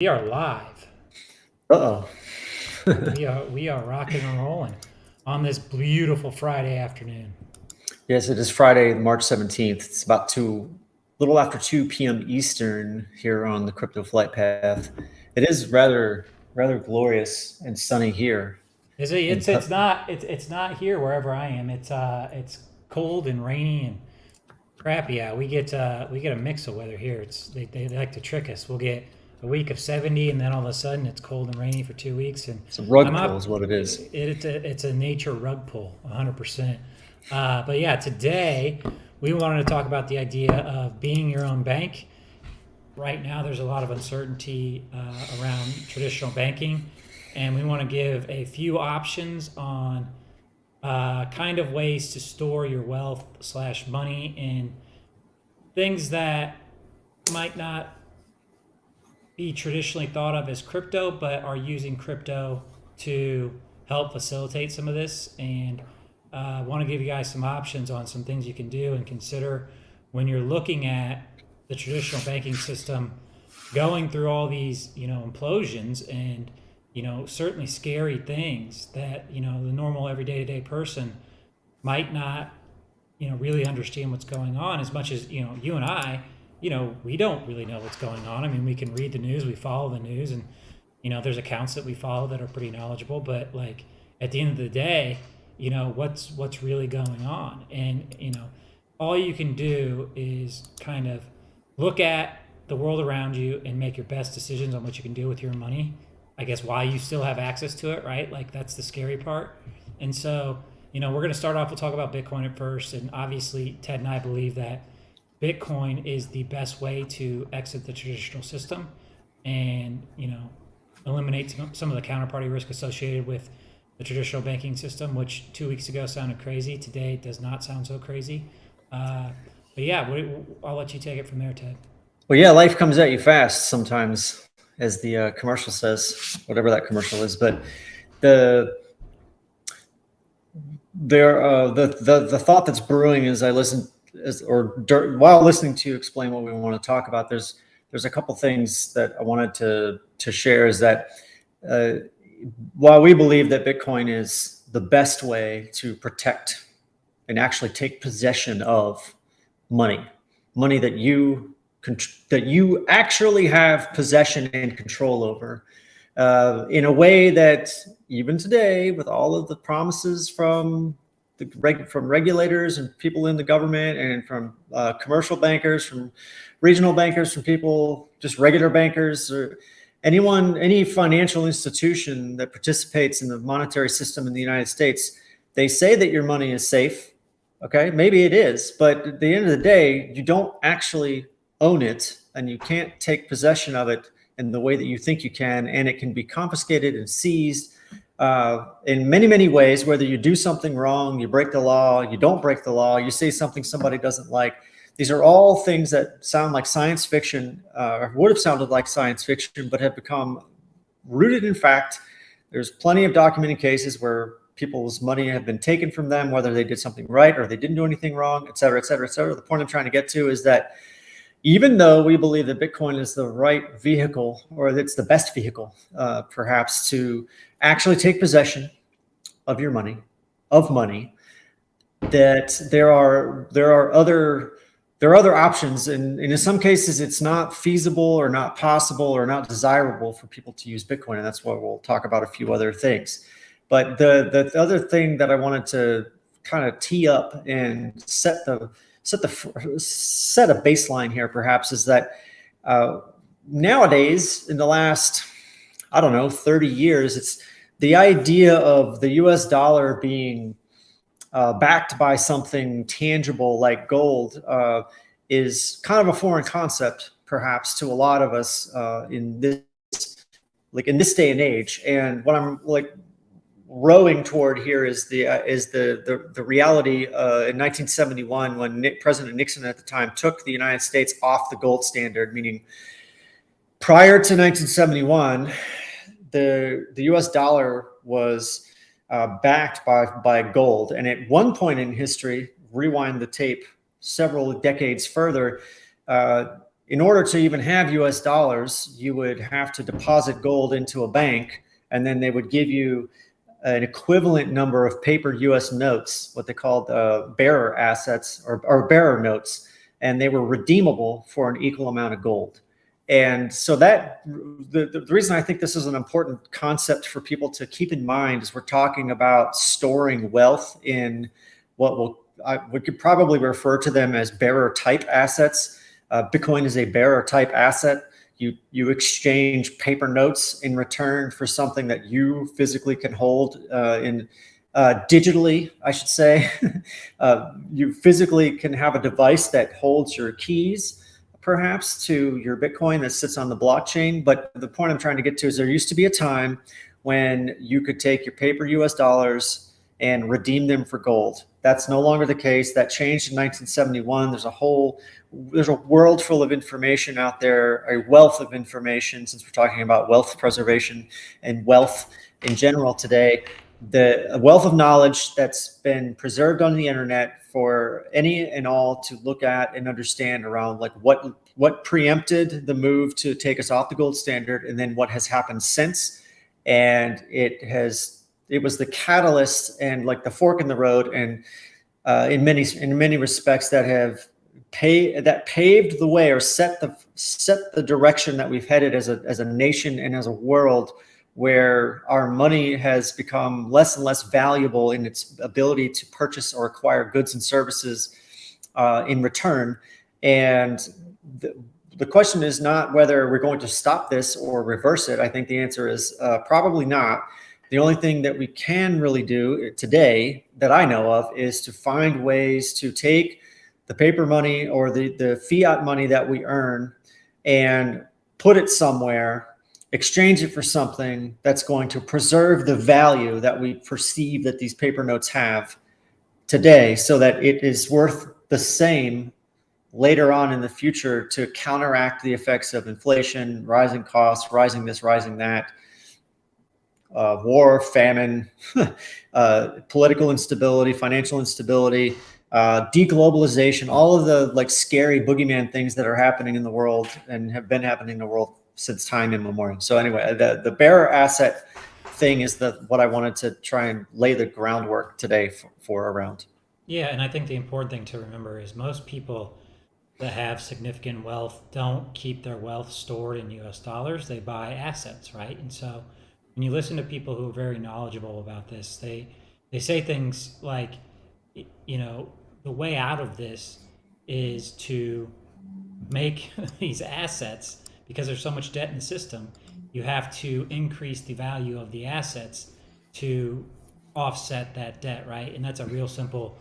We are live. Uh-oh. We are rocking and rolling on this beautiful Friday afternoon. Yes, it is Friday, March 17th. It's about little after 2 p.m. Eastern here on the Crypto Flight Path. It is rather glorious and sunny here Is it? in It's not here wherever I am. It's cold and rainy and crappy out. We get a mix of weather here. They like to trick us. We'll get a week of 70, and then all of a sudden it's cold and rainy for 2 weeks. And It's a I'm rug pull is up. what it is. It's a nature rug pull, 100%. But yeah, today we wanted to talk about the idea of being your own bank. Right now there's a lot of uncertainty around traditional banking, and we want to give a few options on kind of ways to store your wealth slash money in things that might not be traditionally thought of as crypto, but are using crypto to help facilitate some of this. And want to give you guys some options on some things you can do and consider when you're looking at the traditional banking system going through all these, implosions and, certainly scary things that, the normal everyday to day person might not, really understand what's going on as much as, you and I, we don't really know what's going on. I mean, we can read the news, we follow the news, and, there's accounts that we follow that are pretty knowledgeable, but like at the end of the day, what's really going on. And, all you can do is kind of look at the world around you and make your best decisions on what you can do with your money. I guess while you still have access to it, right? Like that's the scary part. And so, we're going to start off, we'll talk about Bitcoin at first. And obviously, Ted and I believe that Bitcoin is the best way to exit the traditional system and, eliminate some of the counterparty risk associated with the traditional banking system, which 2 weeks ago sounded crazy. Today it does not sound so crazy. Uh, but yeah, I'll let you take it from there, Ted. Well, yeah, life comes at you fast sometimes, as the commercial says, whatever that commercial is. But the the thought that's brewing as I listen while listening to you explain what we want to talk about, there's a couple things that I wanted to share. Is that uh, while we believe that Bitcoin is the best way to protect and actually take possession of money, money that you actually have possession and control over, in a way that even today, with all of the promises from from regulators and people in the government, and from commercial bankers, from regional bankers, from people just regular bankers, or any financial institution that participates in the monetary system in the United States, they say that your money is safe. Okay, maybe it is, but at the end of the day, you don't actually own it, and you can't take possession of it in the way that you think you can, and it can be confiscated and seized in many, many ways. Whether you do something wrong, you break the law, you don't break the law, you say something somebody doesn't like. These are all things that sound like science fiction, or would have sounded like science fiction, but have become rooted in fact. There's plenty of documented cases where people's money have been taken from them, whether they did something right or they didn't do anything wrong, et cetera, et cetera, et cetera. The point I'm trying to get to is that even though we believe that Bitcoin is the right vehicle, or it's the best vehicle, perhaps, to actually take possession of your money, of money, that there are other options, and in some cases it's not feasible or not possible or not desirable for people to use Bitcoin, and that's why we'll talk about a few other things. But the other thing that I wanted to kind of tee up and set a baseline here, perhaps, is that uh, nowadays, in the last, I don't know, 30 years, it's the idea of the US dollar being backed by something tangible like gold, is kind of a foreign concept, perhaps, to a lot of us, in this day and age. And what I'm like rowing toward here is the reality, in 1971, when President Nixon at the time took the United States off the gold standard, meaning prior to 1971, the U.S. dollar was backed by gold. And at one point in history, rewind the tape several decades further, uh, in order to even have US dollars, you would have to deposit gold into a bank, and then they would give you an equivalent number of paper US notes, what they called bearer assets or bearer notes, and they were redeemable for an equal amount of gold. And so that the reason I think this is an important concept for people to keep in mind is we're talking about storing wealth in what we could probably refer to them as bearer type assets. Bitcoin is a bearer type asset. You exchange paper notes in return for something that you physically can hold digitally, I should say. You physically can have a device that holds your keys, perhaps, to your Bitcoin that sits on the blockchain. But the point I'm trying to get to is there used to be a time when you could take your paper US dollars and redeem them for gold. That's no longer the case. That changed in 1971. There's a world full of information out there, a wealth of information, since we're talking about wealth preservation and wealth in general today. The wealth of knowledge that's been preserved on the internet for any and all to look at and understand around, like what preempted the move to take us off the gold standard, and then what has happened since. And it was the catalyst and like the fork in the road, and in many respects that paved the way, or set the direction that we've headed as a nation and as a world, where our money has become less and less valuable in its ability to purchase or acquire goods and services in return. And the question is not whether we're going to stop this or reverse it. I think the answer is probably not. The only thing that we can really do today that I know of is to find ways to take the paper money or the fiat money that we earn and put it somewhere, exchange it for something that's going to preserve the value that we perceive that these paper notes have today, so that it is worth the same later on in the future to counteract the effects of inflation, rising costs, rising this, rising that. War, famine, political instability, financial instability, deglobalization, all of the like scary boogeyman things that are happening in the world and have been happening in the world since time immemorial. So anyway, the bearer asset thing is what I wanted to try and lay the groundwork today for around. Yeah, and I think the important thing to remember is most people that have significant wealth don't keep their wealth stored in US dollars. They buy assets, right? And so when you listen to people who are very knowledgeable about this, they say things like, the way out of this is to make these assets, because there's so much debt in the system, you have to increase the value of the assets to offset that debt, right? And that's a real simple,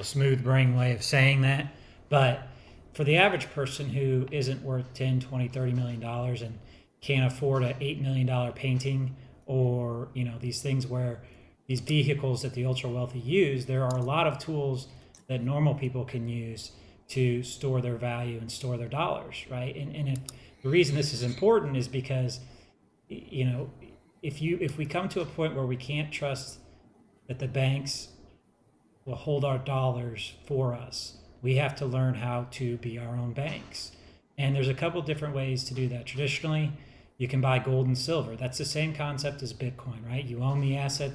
smooth brain way of saying that. But for the average person who isn't worth 10, 20, 30 million dollars and can't afford an $8 million painting, or these things where these vehicles that the ultra wealthy use, there are a lot of tools that normal people can use to store their value and store their dollars, right? And the reason this is important is because if we come to a point where we can't trust that the banks will hold our dollars for us, we have to learn how to be our own banks. And there's a couple different ways to do that. Traditionally, you can buy gold and silver. That's the same concept as Bitcoin, right? You own the asset,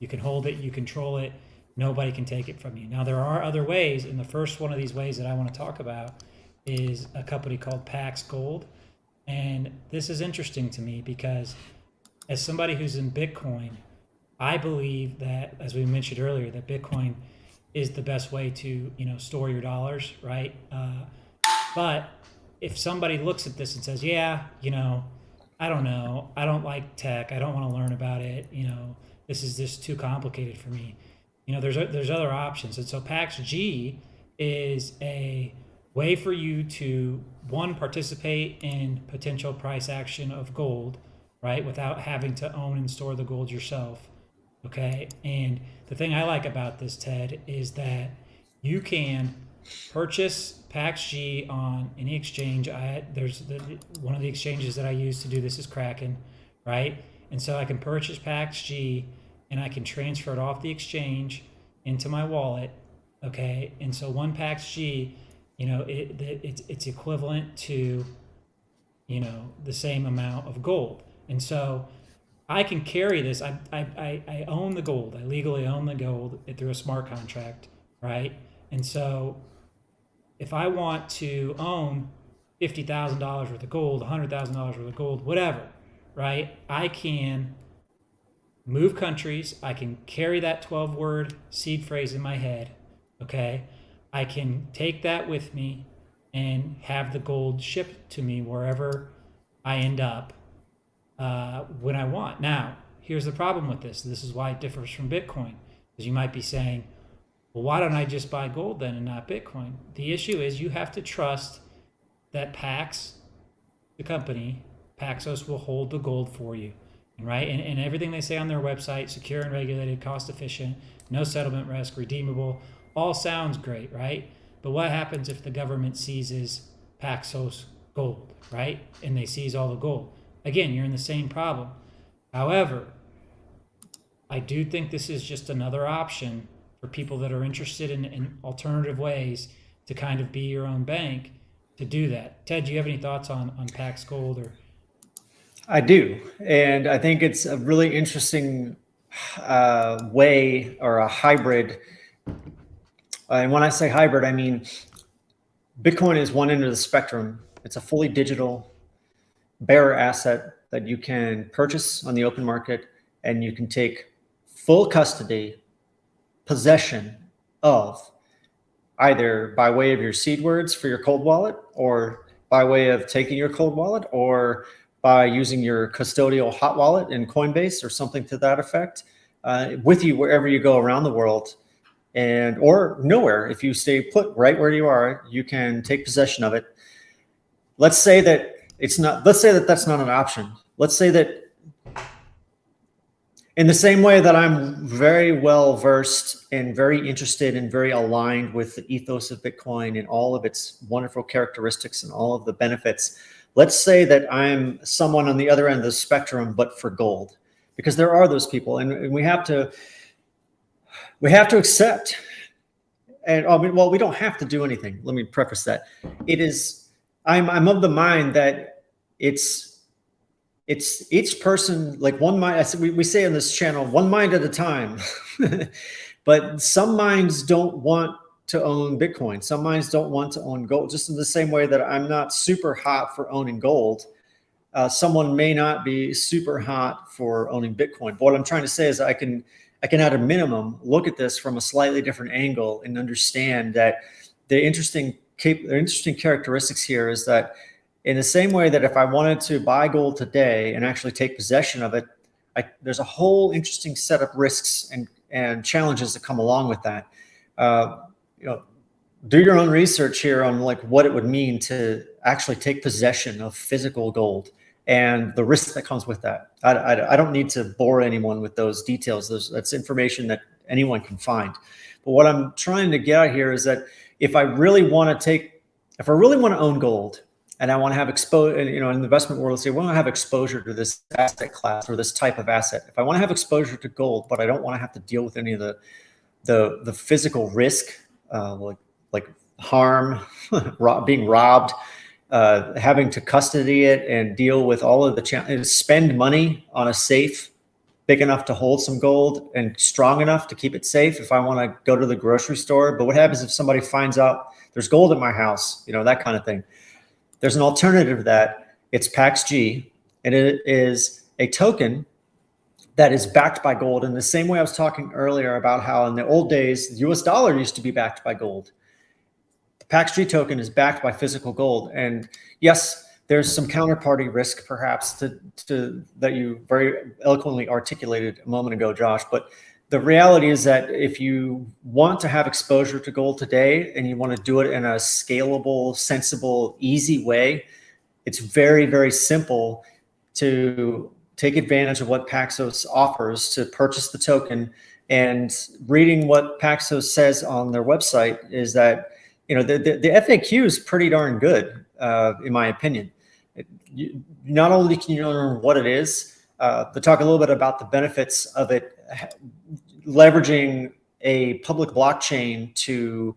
you can hold it, you control it, nobody can take it from you. Now, there are other ways, and the first one of these ways that I want to talk about is a company called Pax Gold. And this is interesting to me because as somebody who's in Bitcoin, I believe that, as we mentioned earlier, that Bitcoin is the best way to, store your dollars, right? But if somebody looks at this and says, yeah, I don't know, I don't like tech, I don't want to learn about it, this is just too complicated for me. There's other options. And so Pax G is a way for you to, one, participate in potential price action of gold, right, without having to own and store the gold yourself. Okay. And the thing I like about this, Ted, is that you can purchase Pax G on any exchange. One of the exchanges that I use to do this is Kraken, right? And so I can purchase Pax G and I can transfer it off the exchange into my wallet. Okay. And so one Pax G it's equivalent to, the same amount of gold. And so I can carry this. I own the gold. I legally own the gold through a smart contract, right? And so if I want to own $50,000 worth of gold, $100,000 worth of gold, whatever, right? I can move countries. I can carry that 12-word seed phrase in my head, okay? I can take that with me and have the gold shipped to me wherever I end up when I want. Now, here's the problem with this. This is why it differs from Bitcoin, because you might be saying, well, why don't I just buy gold then and not Bitcoin? The issue is you have to trust that Pax, the company, Paxos, will hold the gold for you, right? And everything they say on their website, secure and regulated, cost efficient, no settlement risk, redeemable, all sounds great, right? But what happens if the government seizes Paxos gold, right? And they seize all the gold. Again, you're in the same problem. However, I do think this is just another option for people that are interested in alternative ways to kind of be your own bank to do that. Ted, do you have any thoughts on Pax Gold? Or I do. And I think it's a really interesting way, or a hybrid. And when I say hybrid, I mean Bitcoin is one end of the spectrum. It's a fully digital bearer asset that you can purchase on the open market, and you can take full custody, possession of, either by way of your seed words for your cold wallet, or by way of taking your cold wallet, or by using your custodial hot wallet in Coinbase or something to that effect, with you wherever you go around the world, and or nowhere. If you stay put right where you are, you can take possession of it. Let's say that that's not an option. Let's say that, in the same way that I'm very well versed and very interested and very aligned with the ethos of Bitcoin and all of its wonderful characteristics and all of the benefits, let's say that I'm someone on the other end of the spectrum, but for gold, because there are those people, and we have to accept. And well, we don't have to do anything. Let me preface that. I'm of the mind that it's each person, like one mind. We say on this channel, one mind at a time. But some minds don't want to own Bitcoin. Some minds don't want to own gold. Just in the same way that I'm not super hot for owning gold, someone may not be super hot for owning Bitcoin. But what I'm trying to say is I can at a minimum look at this from a slightly different angle and understand that the interesting characteristics here is that, in the same way that if I wanted to buy gold today and actually take possession of it, there's a whole interesting set of risks and challenges that come along with that. Do your own research here on like what it would mean to actually take possession of physical gold and the risk that comes with that. I don't need to bore anyone with those details. That's information that anyone can find. But what I'm trying to get at here is that if I really want to own gold, and I want to have exposure, in the investment world, say, well, I want to have exposure to this asset class or this type of asset. If I want to have exposure to gold, but I don't want to have to deal with any of the physical risk, like harm, being robbed, having to custody it and deal with all of the challenges, spend money on a safe big enough to hold some gold and strong enough to keep it safe if I want to go to the grocery store. But what happens if somebody finds out there's gold in my house, that kind of thing? There's an alternative to that. It's PaxG, and it is a token that is backed by gold. In the same way I was talking earlier about how in the old days, the US dollar used to be backed by gold. The PaxG token is backed by physical gold. And yes, there's some counterparty risk perhaps that you very eloquently articulated a moment ago, Josh. But the reality is that if you want to have exposure to gold today and you want to do it in a scalable, sensible, easy way, it's very, very simple to take advantage of what Paxos offers to purchase the token. And reading what Paxos says on their website is that, the FAQ is pretty darn good, in my opinion. Not only can you learn what it is, they talk a little bit about the benefits of it, leveraging a public blockchain to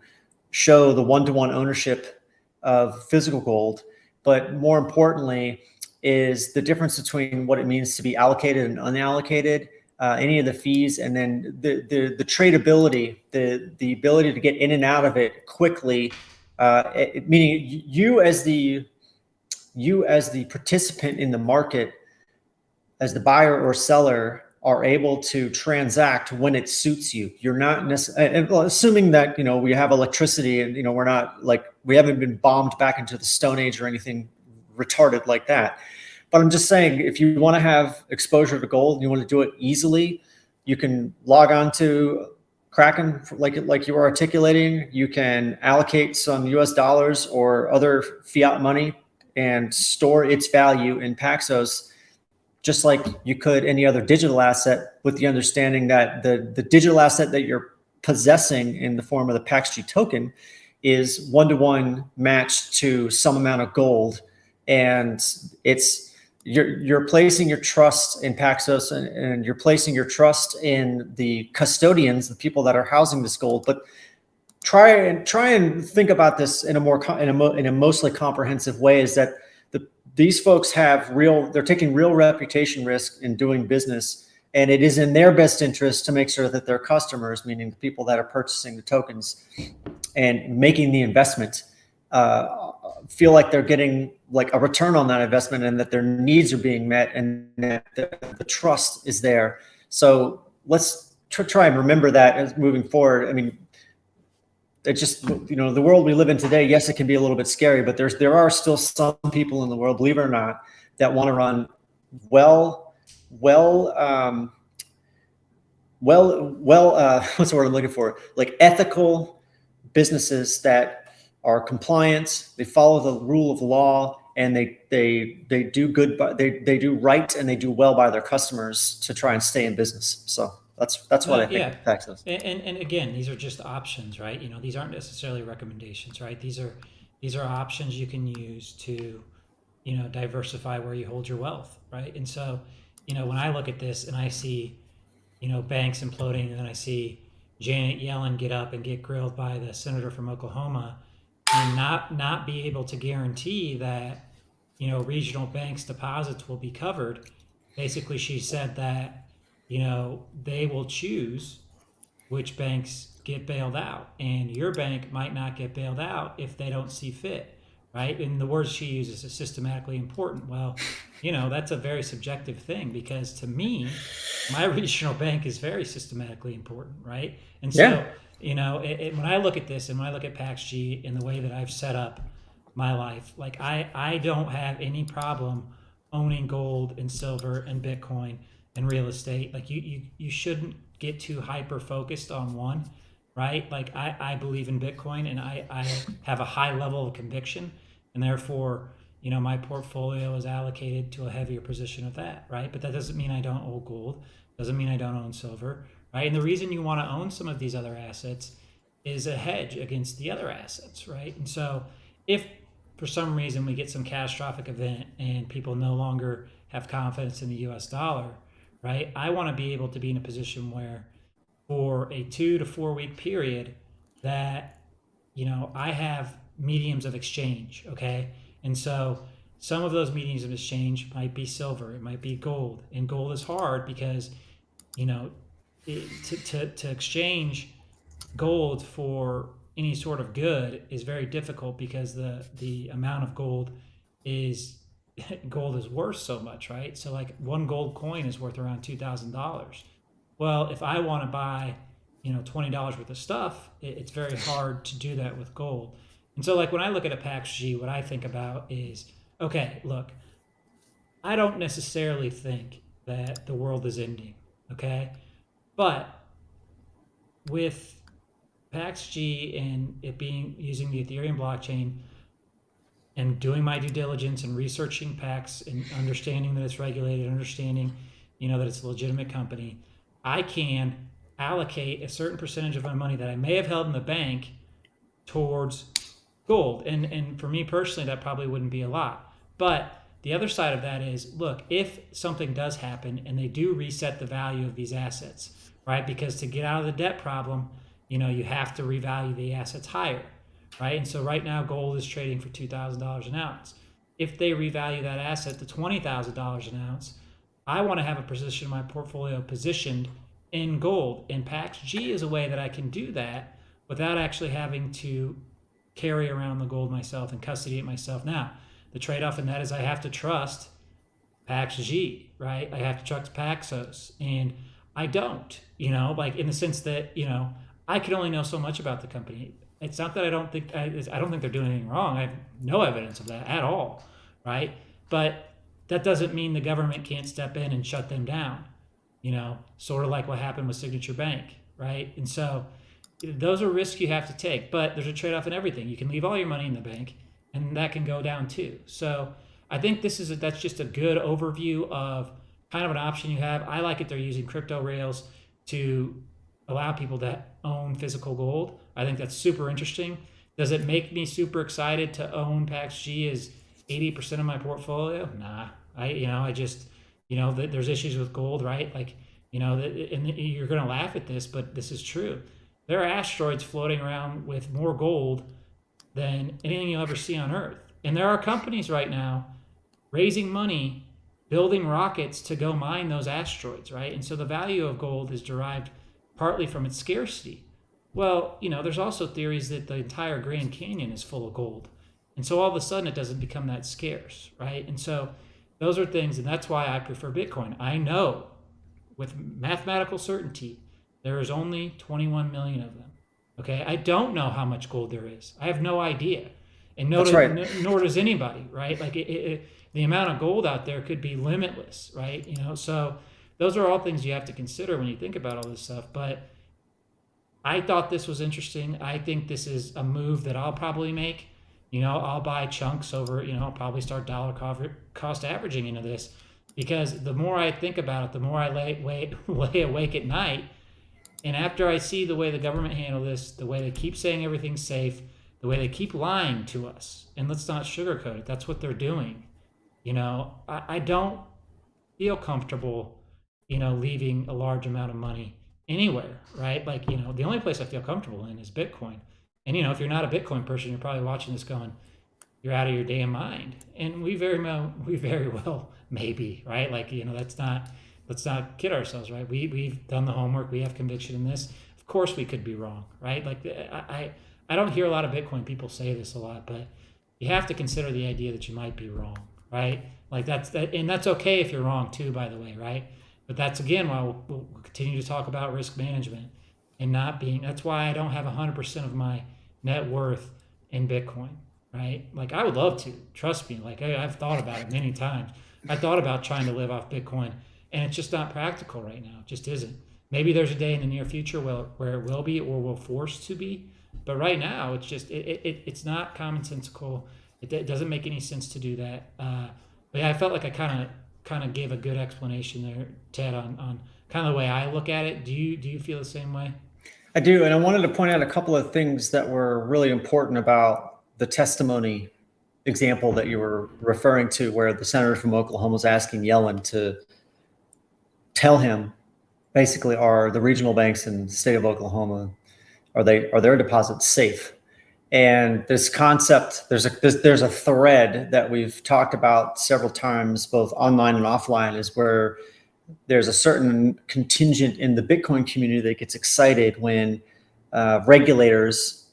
show the one-to-one ownership of physical gold, but more importantly is the difference between what it means to be allocated and unallocated, any of the fees, and then the tradability, the ability to get in and out of it quickly, meaning you as the participant in the market, as the buyer or seller, are able to transact when it suits you. You're not necessarily, assuming that, we have electricity and, we're not like, we haven't been bombed back into the Stone Age or anything retarded like that. But I'm just saying, if you want to have exposure to gold and you want to do it easily, you can log on to Kraken, like you were articulating. You can allocate some US dollars or other fiat money and store its value in Paxos, just like you could any other digital asset, with the understanding that the digital asset that you're possessing in the form of the PaxG token is one-to-one matched to some amount of gold. And you're placing your trust in Paxos, and you're placing your trust in the custodians, the people that are housing this gold. But try and think about this in a mostly comprehensive way, is that these folks they're taking real reputation risk in doing business, and it is in their best interest to make sure that their customers, meaning the people that are purchasing the tokens and making the investment, feel like they're getting like a return on that investment, and that their needs are being met, and that the trust is there. So let's try and remember that as moving forward. I mean, it just, the world we live in today, yes, it can be a little bit scary, but there are still some people in the world, believe it or not, that want to run what's the word I'm looking for? Like ethical businesses that are compliant, they follow the rule of law, and they do good, they do right, and they do well by their customers to try and stay in business. So that's what I think Yeah. Paxos. And again, these are just options, right? These aren't necessarily recommendations, right? These are options you can use to, diversify where you hold your wealth, right? And so, when I look at this and I see, banks imploding, and then I see Janet Yellen get up and get grilled by the senator from Oklahoma, and not be able to guarantee that, regional banks' deposits will be covered. Basically, she said that, they will choose which banks get bailed out, and your bank might not get bailed out if they don't see fit, right? And the words she uses is systematically important. Well, that's a very subjective thing, because to me, my regional bank is very systematically important, right? And so, when I look at this, and when I look at PaxG and the way that I've set up my life, like I don't have any problem owning gold and silver and Bitcoin and real estate. Like you shouldn't get too hyper focused on one, right? Like I believe in Bitcoin, and I have a high level of conviction, and therefore, my portfolio is allocated to a heavier position of that, right? But that doesn't mean I don't own gold, doesn't mean I don't own silver, right? And the reason you want to own some of these other assets is a hedge against the other assets, right? And so if for some reason we get some catastrophic event and people no longer have confidence in the US dollar, right? I want to be able to be in a position where, for a 2 to 4 week period, that, I have mediums of exchange, okay? And so some of those mediums of exchange might be silver, it might be gold. And gold is hard because, to exchange gold for any sort of good is very difficult, because the amount of gold is worth so much, right? So like one gold coin is worth around $2,000. Well, if I want to buy, $20 worth of stuff, it's very hard to do that with gold. And so like when I look at a PaxG, what I think about is, okay, look, I don't necessarily think that the world is ending, okay? But with PaxG and it being using the Ethereum blockchain, and doing my due diligence and researching Pax and understanding that it's regulated, understanding, that it's a legitimate company, I can allocate a certain percentage of my money that I may have held in the bank towards gold. And for me personally, that probably wouldn't be a lot. But the other side of that is, look, if something does happen and they do reset the value of these assets, right? Because to get out of the debt problem, you have to revalue the assets higher. right? And so right now gold is trading for $2,000 an ounce. If they revalue that asset to $20,000 an ounce, I want to have a position in my portfolio positioned in gold. And PAX-G is a way that I can do that without actually having to carry around the gold myself and custody it myself. Now, the trade-off in that is I have to trust PAX-G, right? I have to trust Paxos, and I don't, like in the sense that, I can only know so much about the company. It's not that I don't think they're doing anything wrong. I have no evidence of that at all, right? But that doesn't mean the government can't step in and shut them down, sort of like what happened with Signature Bank, right? And so those are risks you have to take, but there's a trade-off in everything. You can leave all your money in the bank, and that can go down too. So I think that's just a good overview of kind of an option you have. I like it. They're using crypto rails to allow people to own physical gold. I think that's super interesting. Does it make me super excited to own PAX-G as 80% of my portfolio? Nah, I just, there's issues with gold, right? Like, and you're going to laugh at this, but this is true. There are asteroids floating around with more gold than anything you'll ever see on Earth. And there are companies right now raising money, building rockets to go mine those asteroids, right? And so the value of gold is derived partly from its scarcity. Well, there's also theories that the entire Grand Canyon is full of gold. And so all of a sudden it doesn't become that scarce, right? And so those are things, and that's why I prefer Bitcoin. I know with mathematical certainty there is only 21 million of them. Okay, I don't know how much gold there is. I have no idea, and nor does anybody, right? Like the amount of gold out there could be limitless, right? So those are all things you have to consider when you think about all this stuff. But I thought this was interesting. I think this is a move that I'll probably make. I'll buy chunks over, I'll probably start dollar cost averaging into this, because the more I think about it, the more I lay awake at night. And after I see the way the government handle this, the way they keep saying everything's safe, the way they keep lying to us, and let's not sugarcoat it, that's what they're doing. I don't feel comfortable, leaving a large amount of money anywhere, right? Like, the only place I feel comfortable in is Bitcoin. And, if you're not a Bitcoin person, you're probably watching this going, you're out of your damn mind. And we very well maybe, right? Like, let's not kid ourselves, right? We've done the homework. We have conviction in this. Of course we could be wrong, right? Like I don't hear a lot of Bitcoin people say this a lot, but you have to consider the idea that you might be wrong, right? Like that's okay if you're wrong too, by the way, right? But that's again why we'll continue to talk about risk management and that's why I don't have 100% of my net worth in Bitcoin, right? Like I would love to, trust me. Like I've thought about it many times. I thought about trying to live off Bitcoin, and it's just not practical right now. It just isn't. Maybe there's a day in the near future where it will be, or we're forced to be. But right now, it's just it's not commonsensical. It doesn't make any sense to do that. But yeah, I felt like I kind of gave a good explanation there, Ted, on kind of the way I look at it. Do you feel the same way? I do, and I wanted to point out a couple of things that were really important about the testimony example that you were referring to, where the senator from Oklahoma was asking Yellen to tell him, basically, are the regional banks in the state of Oklahoma, are their deposits safe? And this concept, there's a thread that we've talked about several times, both online and offline, is where there's a certain contingent in the Bitcoin community that gets excited when regulators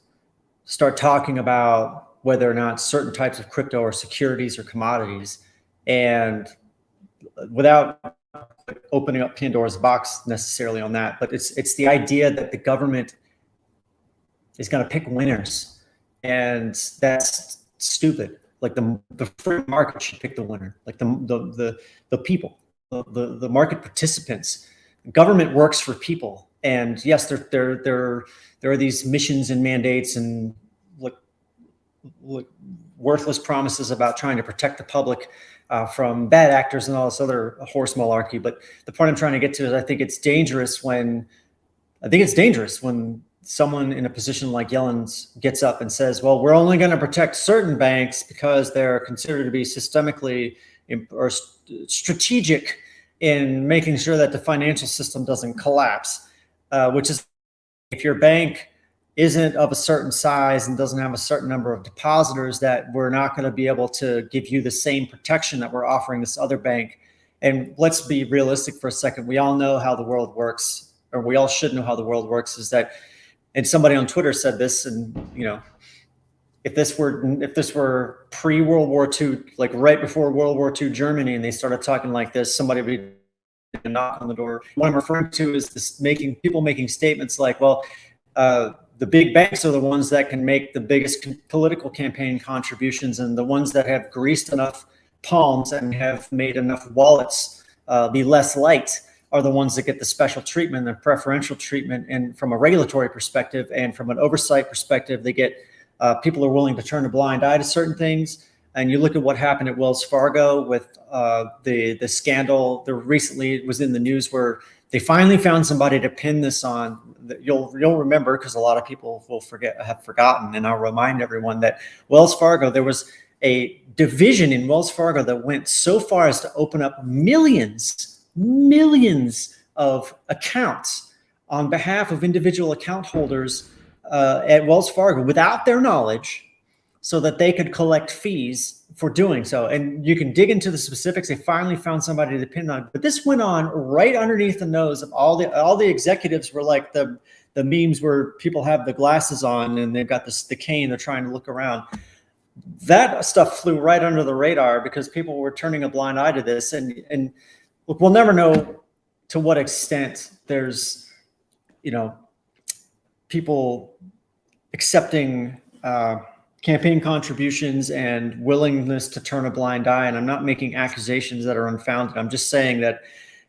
start talking about whether or not certain types of crypto are securities or commodities, and without opening up Pandora's box necessarily on that, but it's the idea that the government is going to pick winners, and that's stupid. Like the free market should pick the winner, like the people, the market participants. Government works for people, and yes, there are these missions and mandates and like worthless promises about trying to protect the public from bad actors and all this other horse malarkey. But the point I'm trying to get to is I think it's dangerous when someone in a position like Yellen's gets up and says, well, we're only going to protect certain banks because they're considered to be systemically or strategic in making sure that the financial system doesn't collapse, which is, if your bank isn't of a certain size and doesn't have a certain number of depositors, that we're not going to be able to give you the same protection that we're offering this other bank. And let's be realistic for a second. We all know how the world works, or we all should know how the world works, is that, and somebody on Twitter said this, and if this were pre-World War II, like right before World War II Germany, and they started talking like this, somebody would knock on the door. What I'm referring to is this people making statements like, well, the big banks are the ones that can make the biggest political campaign contributions, and the ones that have greased enough palms and have made enough wallets be less light are the ones that get the special treatment, the preferential treatment. And from a regulatory perspective and from an oversight perspective, they get people are willing to turn a blind eye to certain things. And you look at what happened at Wells Fargo with the scandal. There recently, it was in the news where they finally found somebody to pin this on. You'll remember, because a lot of people will have forgotten, and I'll remind everyone that Wells Fargo, there was a division in Wells Fargo that went so far as to open up millions of accounts on behalf of individual account holders at Wells Fargo without their knowledge, so that they could collect fees for doing so. And you can dig into the specifics. They finally found somebody to pin on, but this went on right underneath the nose of all the executives. Were like the memes where people have the glasses on and they've got the cane, they're trying to look around. That stuff flew right under the radar because people were turning a blind eye to this. And look, we'll never know to what extent there's, people accepting campaign contributions and willingness to turn a blind eye. And I'm not making accusations that are unfounded. I'm just saying that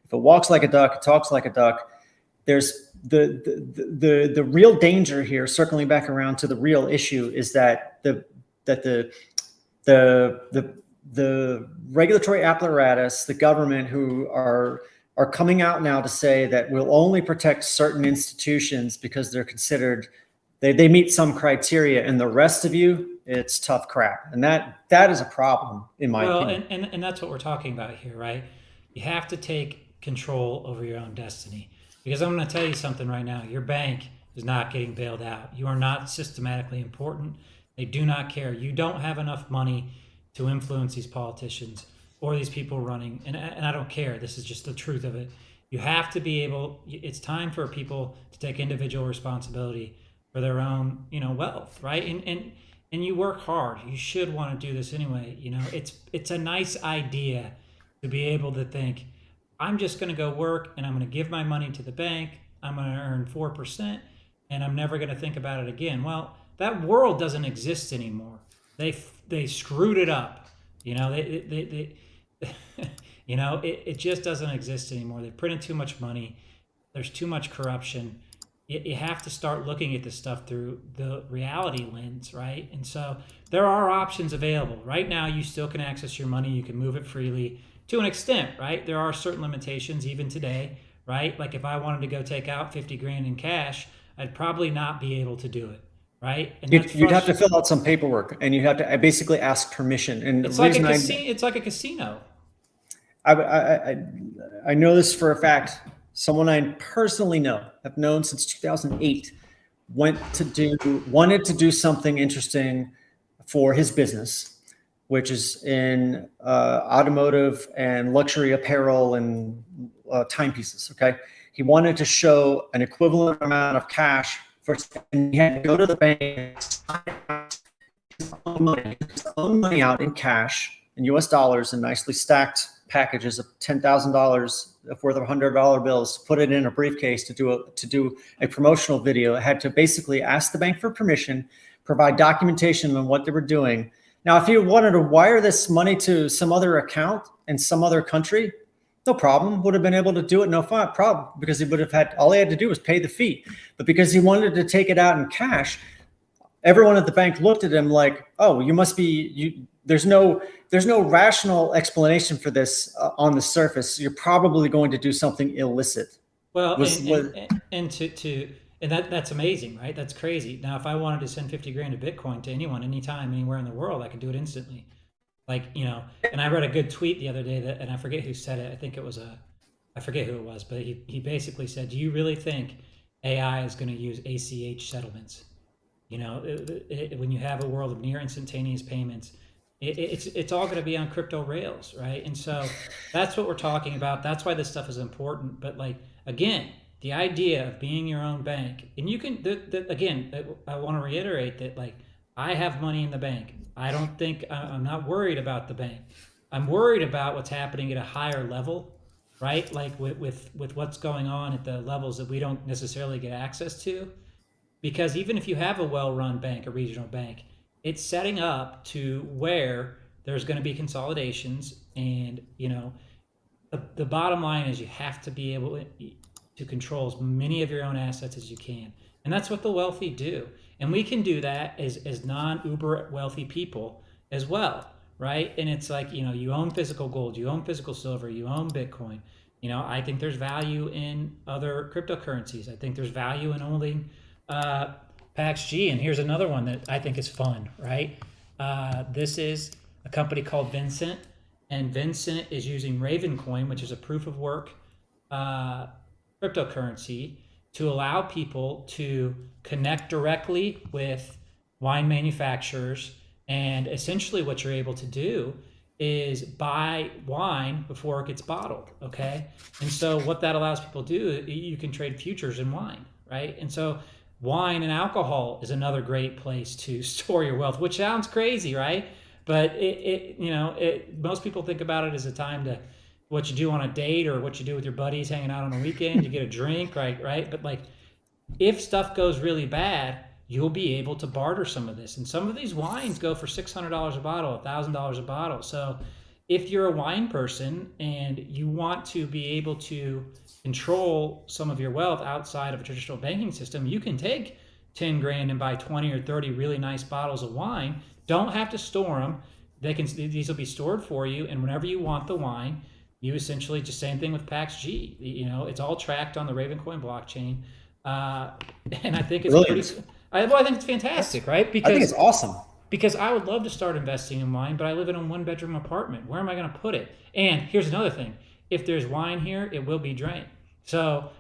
if it walks like a duck, it talks like a duck. There's the real danger here, circling back around to the real issue, is that the regulatory apparatus, the government, who are coming out now to say that we'll only protect certain institutions because they're considered, they meet some criteria, and the rest of you, it's tough crap. And that is a problem, in my opinion. And that's what we're talking about here, right? You have to take control over your own destiny. Because I'm going to tell you something right now. Your bank is not getting bailed out. You are not systematically important. They do not care. You don't have enough money to influence these politicians or these people running. And I don't care. This is just the truth of it. You have to be able, it's time for people to take individual responsibility for their own, wealth, right? And you work hard. You should want to do this anyway. It's a nice idea to be able to think, I'm just going to go work and I'm going to give my money to the bank. I'm going to earn 4% and I'm never going to think about it again. Well, that world doesn't exist anymore. They screwed it up. It just doesn't exist anymore. They printed too much money. There's too much corruption. You have to start looking at this stuff through the reality lens, right? And so there are options available. Right now, you still can access your money. You can move it freely to an extent, right? There are certain limitations even today, right? Like if I wanted to go take out 50 grand in cash, I'd probably not be able to do it, right? And you'd have to fill out some paperwork, and you have to basically ask permission. And it's like a casino. I know this for a fact. Someone I personally know, have known since 2008, wanted to do something interesting for his business, which is in automotive and luxury apparel and timepieces. Okay, he wanted to show an equivalent amount of cash and he had to go to the bank, his own money out in cash in U.S. dollars in nicely stacked packages of $10,000 worth of $100 bills, put it in a briefcase to do a promotional video. I had to basically ask the bank for permission, provide documentation on what they were doing. Now, if you wanted to wire this money to some other account in some other country, no problem, would have been able to do it, no problem, because he would have had, all he had to do was pay the fee. But because he wanted to take it out in cash, everyone at the bank looked at him like, oh, you must be, there's no rational explanation for this on the surface. You're probably going to do something illicit. Well, and that's amazing, right? That's crazy. Now, if I wanted to send 50 grand of Bitcoin to anyone, anytime, anywhere in the world, I could do it instantly. And I read a good tweet the other day and I forget who said it. I think it was I forget who it was, but he basically said, do you really think AI is going to use ACH settlements? when you have a world of near instantaneous payments, it's all going to be on crypto rails, right? And so that's what we're talking about. That's why this stuff is important. But like again, the idea of being your own bank, and you can again, I want to reiterate that like I have money in the bank. I don't think I'm not worried about the bank. I'm worried about what's happening at a higher level, right? Like with what's going on at the levels that we don't necessarily get access to. Because even if you have a well-run bank, a regional bank, it's setting up to where there's going to be consolidations, and the bottom line is you have to be able to control as many of your own assets as you can, and that's what the wealthy do, and we can do that as non-uber wealthy people as well, right? And it's like you own physical gold, you own physical silver, you own Bitcoin. I think there's value in other cryptocurrencies. I think there's value in owning PaxG. And here's another one that I think is fun, right? This is a company called Vincent, and Vincent is using Ravencoin, which is a proof of work cryptocurrency, to allow people to connect directly with wine manufacturers. And essentially what you're able to do is buy wine before it gets bottled, okay? And so what that allows people to do, you can trade futures in wine, right? And so wine and alcohol is another great place to store your wealth, which sounds crazy, right? But most people think about it as a time to what you do on a date or what you do with your buddies hanging out on a weekend. You get a drink, right? But like, if stuff goes really bad, you'll be able to barter some of this. And some of these wines go for $600 a bottle, $1,000 a bottle. So if you're a wine person and you want to be able to control some of your wealth outside of a traditional banking system, you can take 10 grand and buy 20 or 30 really nice bottles of wine. Don't have to store them. These will be stored for you. And whenever you want the wine, you essentially just same thing with PaxG. It's all tracked on the Ravencoin blockchain. And I think it's Brilliant. I think it's fantastic, right? I think it's awesome. Because I would love to start investing in wine, but I live in a one-bedroom apartment. Where am I going to put it? And here's another thing. If there's wine here, it will be drained. So,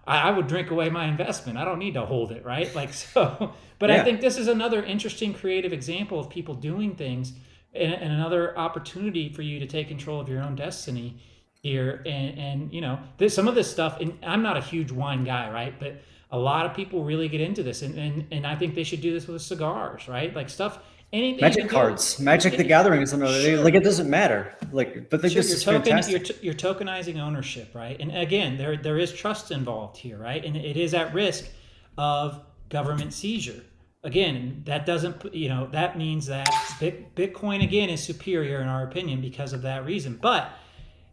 I would drink away my investment. I don't need to hold it, right? But yeah. I think this is another interesting creative example of people doing things, and another opportunity for you to take control of your own destiny here. And some of this stuff, and I'm not a huge wine guy, right? But a lot of people really get into this, and I think they should do this with cigars, right? Like stuff, anything. Magic cards, Magic the Gathering is another. Sure. Like it doesn't matter. Like, but this is fantastic. You're tokenizing ownership, right? And again, there is trust involved here, right? And it is at risk of government seizure. Again, that doesn't, that means that Bitcoin again is superior in our opinion because of that reason. But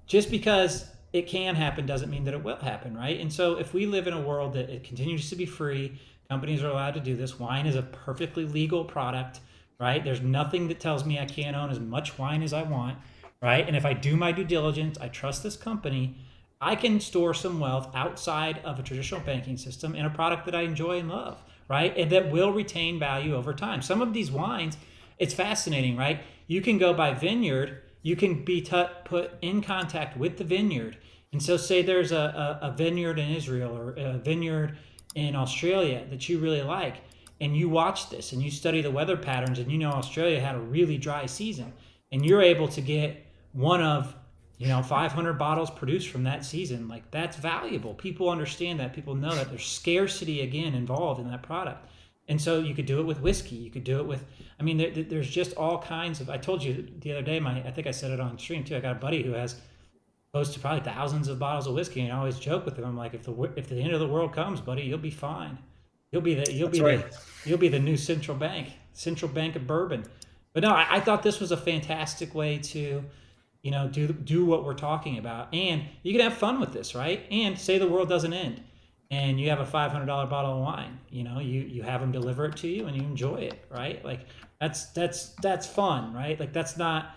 just because it can happen doesn't mean that it will happen, right? And so if we live in a world that it continues to be free, companies are allowed to do this. Wine is a perfectly legal product, right? There's nothing that tells me I can't own as much wine as I want, right? And if I do my due diligence, I trust this company, I can store some wealth outside of a traditional banking system in a product that I enjoy and love, right? And that will retain value over time. Some of these wines, it's fascinating, right? You can go by vineyard. You can be put in contact with the vineyard. And so say there's a vineyard in Israel or a vineyard in Australia that you really like, and you watch this and you study the weather patterns, and Australia had a really dry season, and you're able to get one of 500 bottles produced from that season. Like, that's valuable. People understand that. People know that there's scarcity again involved in that product. And so you could do it with whiskey. You could do it with, there's just all kinds of, I told you the other day, I think I said it on stream too. I got a buddy who has close to probably thousands of bottles of whiskey. And I always joke with him. I'm like, if the end of the world comes, buddy, you'll be fine. You'll be the new central bank of bourbon. But no, I thought this was a fantastic way to, do what we're talking about. And you can have fun with this, right? And say the world doesn't end, and you have a $500 bottle of wine, you have them deliver it to you and you enjoy it, right? Like that's fun, right? Like, that's not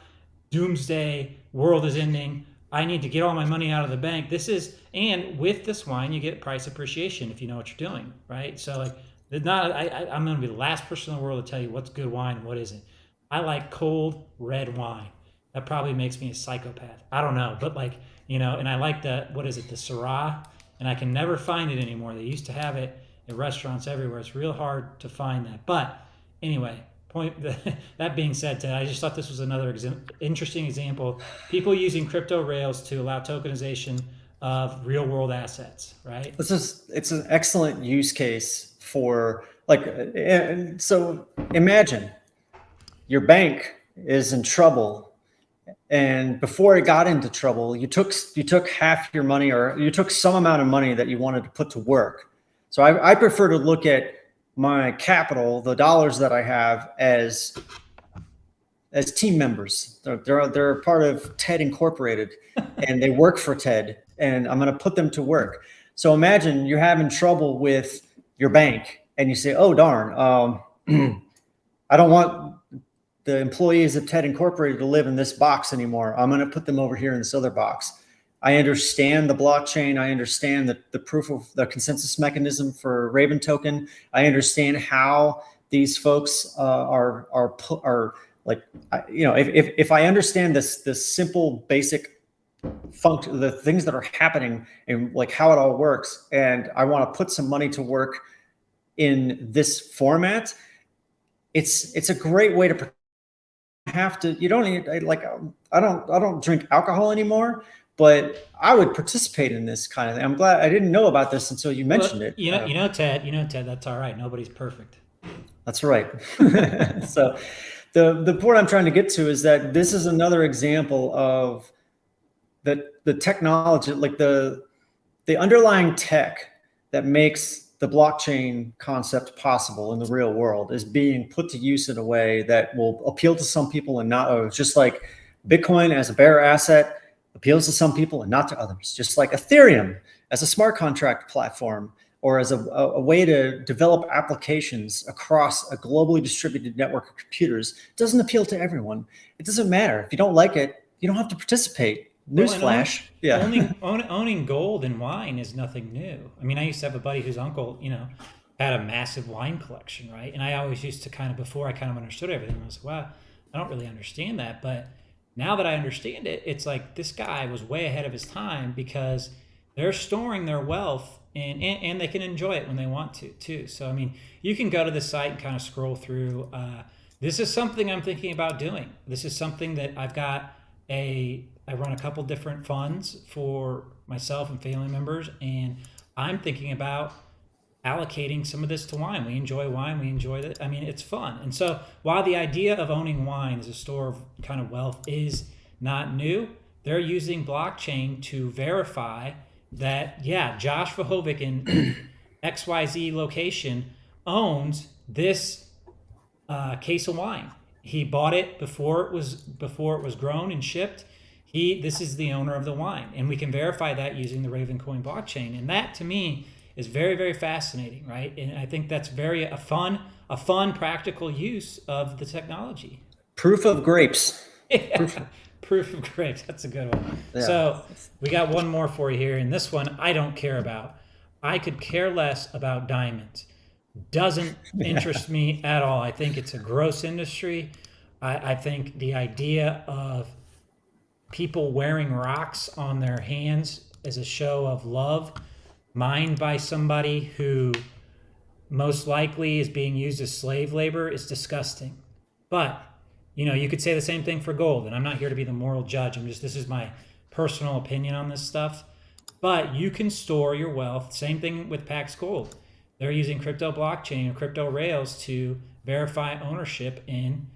doomsday, world is ending, I need to get all my money out of the bank. And with this wine, you get price appreciation if you know what you're doing, right? So like, I'm going to be the last person in the world to tell you what's good wine and what isn't. I like cold red wine. That probably makes me a psychopath. I don't know, but and I like the Syrah, and I can never find it anymore. They used to have it at restaurants everywhere. It's real hard to find that. But anyway, that being said, Ted, I just thought this was another interesting example. People using crypto rails to allow tokenization of real world assets, right? It's an excellent use case for like, and so imagine your bank is in trouble, and before it got into trouble, you took half your money, or you took some amount of money that you wanted to put to work. So I prefer to look at my capital, the dollars that I have, as team members. They're a part of TED Incorporated, and they work for TED, and I'm going to put them to work. So imagine you're having trouble with your bank, and you say, "Oh darn, I don't want the employees of TED Incorporated to live in this box anymore. I'm going to put them over here in this other box." I understand the blockchain. I understand the proof of the consensus mechanism for Raven token. I understand how these folks are like, if I understand this simple basic function, the things that are happening and like how it all works, and I want to put some money to work in this format, it's a great way to have to. You don't need, like, I don't drink alcohol anymore, but I would participate in this kind of thing. I'm glad I didn't know about this until you mentioned it. Ted, that's all right. Nobody's perfect. That's right. So the point I'm trying to get to is that this is another example of the technology, like the underlying tech that makes the blockchain concept possible in the real world is being put to use in a way that will appeal to some people and not others. Just like Bitcoin as a bearer asset appeals to some people and not to others. Just like Ethereum as a smart contract platform, or as a way to develop applications across a globally distributed network of computers, doesn't appeal to everyone. It doesn't matter. If you don't like it, you don't have to participate. Newsflash. Owning gold and wine is nothing new. I mean, I used to have a buddy whose uncle, had a massive wine collection, right? And I always used to before I kind of understood everything, I was like, wow, I don't really understand that. But now that I understand it, it's like this guy was way ahead of his time, because they're storing their wealth and they can enjoy it when they want to too. So, I mean, you can go to the site and kind of scroll through. This is something I'm thinking about doing. This is something that I run a couple different funds for myself and family members, and I'm thinking about allocating some of this to wine. We enjoy wine. We enjoy it. I mean, it's fun. And so while the idea of owning wine as a store of kind of wealth is not new, they're using blockchain to verify that, yeah, Josh Vahovic in XYZ location owns this case of wine. He bought it before it was grown and shipped. This is the owner of the wine, and we can verify that using the Ravencoin blockchain. And that, to me, is very, very fascinating, right? And I think that's a fun, practical use of the technology. Proof of grapes. Yeah. Proof of grapes. That's a good one. Yeah. So we got one more for you here, and this one I don't care about. I could care less about diamonds. Doesn't interest me at all. I think it's a gross industry. I think the idea of people wearing rocks on their hands as a show of love, mined by somebody who most likely is being used as slave labor, is disgusting. But, you could say the same thing for gold, and I'm not here to be the moral judge. This is my personal opinion on this stuff. But you can store your wealth. Same thing with Pax Gold. They're using crypto blockchain and crypto rails to verify ownership in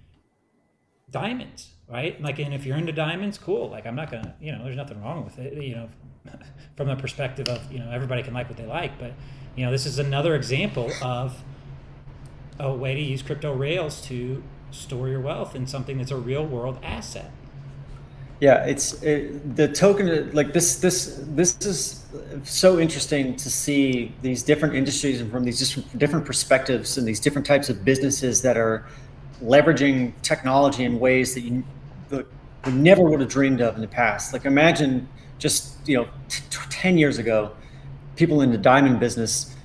diamonds, right? Like, and if you're into diamonds, cool. Like, I'm not gonna, there's nothing wrong with it, from the perspective of, everybody can like what they like. But, this is another example of a way to use crypto rails to store your wealth in something that's a real world asset. Yeah, the token, like this is so interesting to see these different industries and from these different perspectives and these different types of businesses that are leveraging technology in ways that you never would have dreamed of in the past. Like, imagine just 10 years ago, people in the diamond business,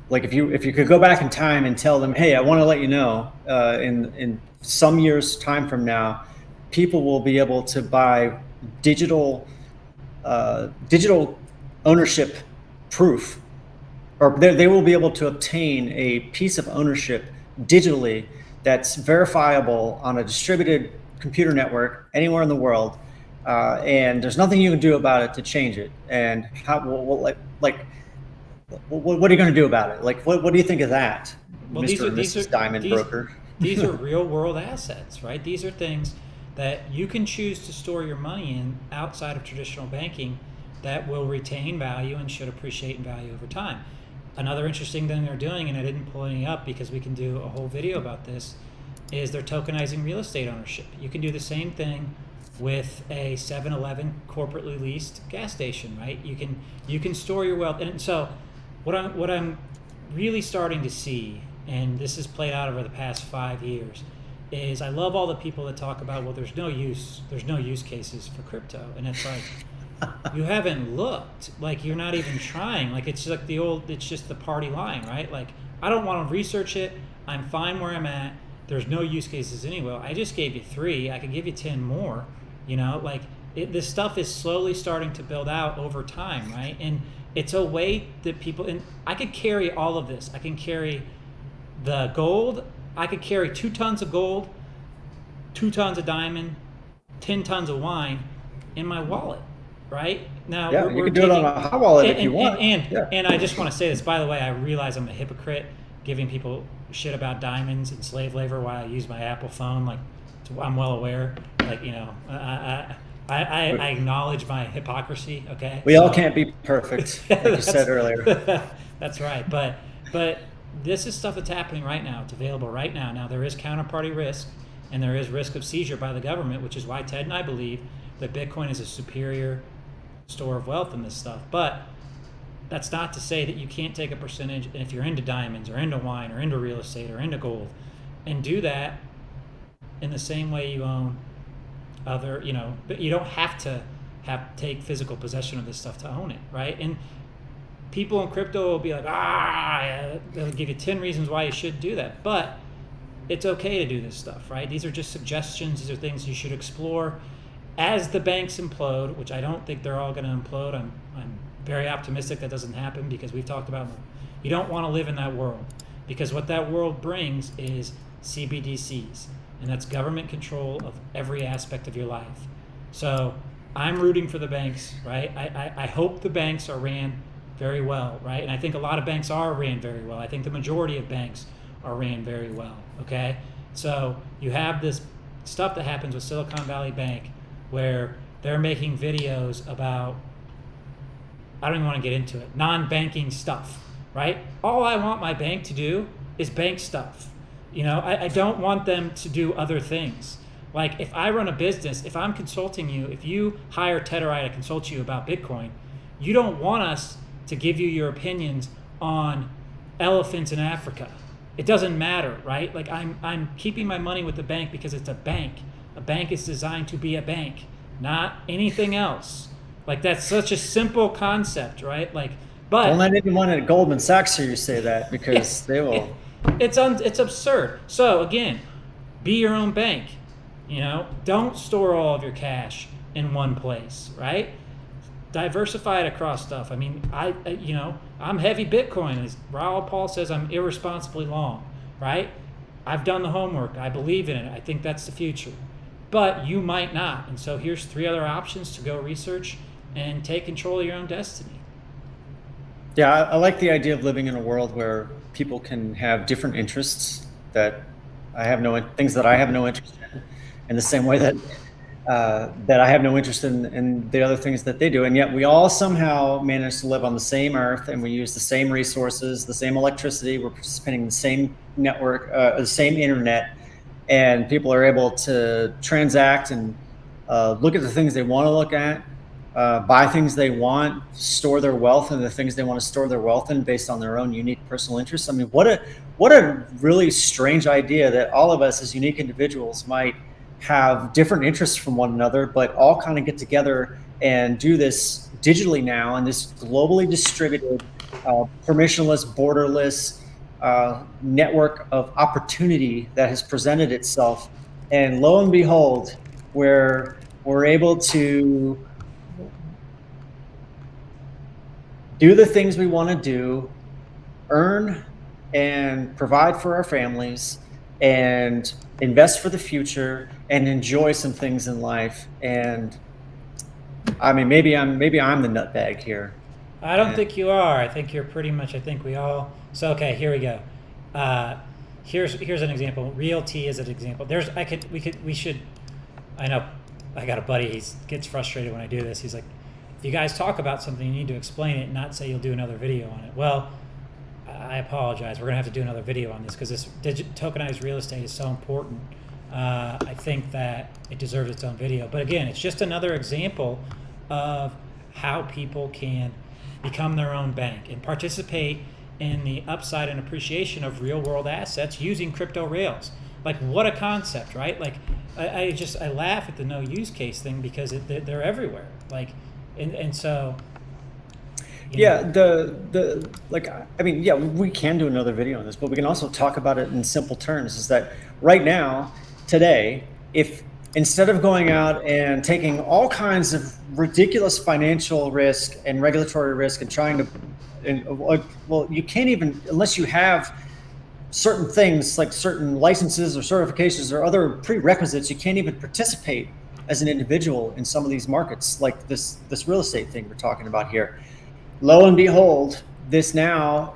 like if you could go back in time and tell them, hey, I want to let you know, in some years time from now, people will be able to buy digital ownership proof or they will be able to obtain a piece of ownership digitally that's verifiable on a distributed computer network anywhere in the world, and there's nothing you can do about it to change it. And how, what are you going to do about it? Like, what do you think of that, Well, Mr. and Mrs. Diamond Broker? These are real world assets, right? These are things that you can choose to store your money in outside of traditional banking that will retain value and should appreciate in value over time. Another interesting thing they're doing, and I didn't pull any up because we can do a whole video about this, is they're tokenizing real estate ownership. You can do the same thing with a 7-Eleven corporately leased gas station, right? You can store your wealth. And so what I'm really starting to see, and this has played out over the past 5 years, is I love all the people that talk about, well, there's no use cases for crypto. And it's like, you haven't looked, like you're not even trying. Like it's like it's just the party line, right? Like I don't want to research it. I'm fine where I'm at. There's no use cases anyway. I just gave you 3. I could give you 10 more, like this stuff is slowly starting to build out over time, right? And it's a way that people, and I could carry all of this. I can carry the gold. I could carry 2 tons of gold, 2 tons of diamond, 10 tons of wine in my wallet. Right now, yeah, you can do it on a hot wallet if you want. And I just want to say this. By the way, I realize I'm a hypocrite giving people shit about diamonds and slave labor while I use my Apple phone. Like, I'm well aware. Like, I acknowledge my hypocrisy. Okay, we all can't be perfect, like you said earlier. That's right. But this is stuff that's happening right now. It's available right now. Now there is counterparty risk, and there is risk of seizure by the government, which is why Ted and I believe that Bitcoin is a superior store of wealth in this stuff. But that's not to say that you can't take a percentage, and if you're into diamonds or into wine or into real estate or into gold, and do that in the same way you own other, but you don't have to take physical possession of this stuff to own it, right? And people in crypto will be like, they'll give you 10 reasons why you should do that. But it's okay to do this stuff, right? These are just suggestions. These are things you should explore. As the banks implode, which I don't think they're all going to implode, I'm very optimistic that doesn't happen, because we've talked about you don't want to live in that world, because what that world brings is CBDCs, and that's government control of every aspect of your life. So I'm rooting for the banks, right? I hope the banks are ran very well, right? And I think a lot of banks are ran very well. I think the majority of banks are ran very well, okay? So you have this stuff that happens with Silicon Valley Bank, where they're making videos about, I don't even want to get into it, non-banking stuff, right? All I want my bank to do is bank stuff. I don't want them to do other things. Like if I run a business, if I'm consulting you, if you hire Ted or I to consult you about Bitcoin, you don't want us to give you your opinions on elephants in Africa. It doesn't matter, right? Like I'm keeping my money with the bank because it's a bank. A bank is designed to be a bank, not anything else. Like that's such a simple concept, right? Like, but don't let anyone at Goldman Sachs hear you say that, because they will. It's absurd. So again, be your own bank. Don't store all of your cash in one place, right? Diversify it across stuff. I mean, I'm heavy Bitcoin. As Raoul Paul says, I'm irresponsibly long, right? I've done the homework. I believe in it. I think that's the future. But you might not. And so here's 3 other options to go research and take control of your own destiny. Yeah, I like the idea of living in a world where people can have different interests that things that I have no interest in the same way that I have no interest in the other things that they do. And yet we all somehow manage to live on the same earth, and we use the same resources, the same electricity, we're participating in the same network, the same internet, and people are able to transact and look at the things they want to look at, buy things they want, store their wealth in the things they want to store their wealth in based on their own unique personal interests. I mean, what a really strange idea that all of us as unique individuals might have different interests from one another, but all kind of get together and do this digitally now in this globally distributed, permissionless, borderless network of opportunity that has presented itself. And lo and behold, we're able to do the things we want to do earn and provide for our families and invest for the future and enjoy some things in life. And I mean, maybe I'm the nutbag here. I don't And think you are. I think you're pretty much. I think we all. So okay, here we go. Uh, here's an example. Realty is an example. We should. I know. I got a buddy. He gets frustrated when I do this. He's like, if you guys talk about something, you need to explain it, and not say you'll do another video on it. Well, I apologize. We're gonna have to do another video on this because this tokenized real estate is so important. I think that it deserves its own video. But again, it's just another example of how people can become their own bank and participate in the upside and appreciation of real world assets using crypto rails. Like, what a concept, right? Like, I laugh at the no use case thing because they're everywhere. Like, and so. yeah, the like, I mean, yeah, we can do another video on this, but we can also talk about it in simple terms. Is that right now, today, if instead of going out and taking all kinds of ridiculous financial risk and regulatory risk and trying to, well, you can't even, unless you have certain things like certain licenses or certifications or other prerequisites, you can't even participate as an individual in some of these markets, like this real estate thing we're talking about here. Lo and behold, there is now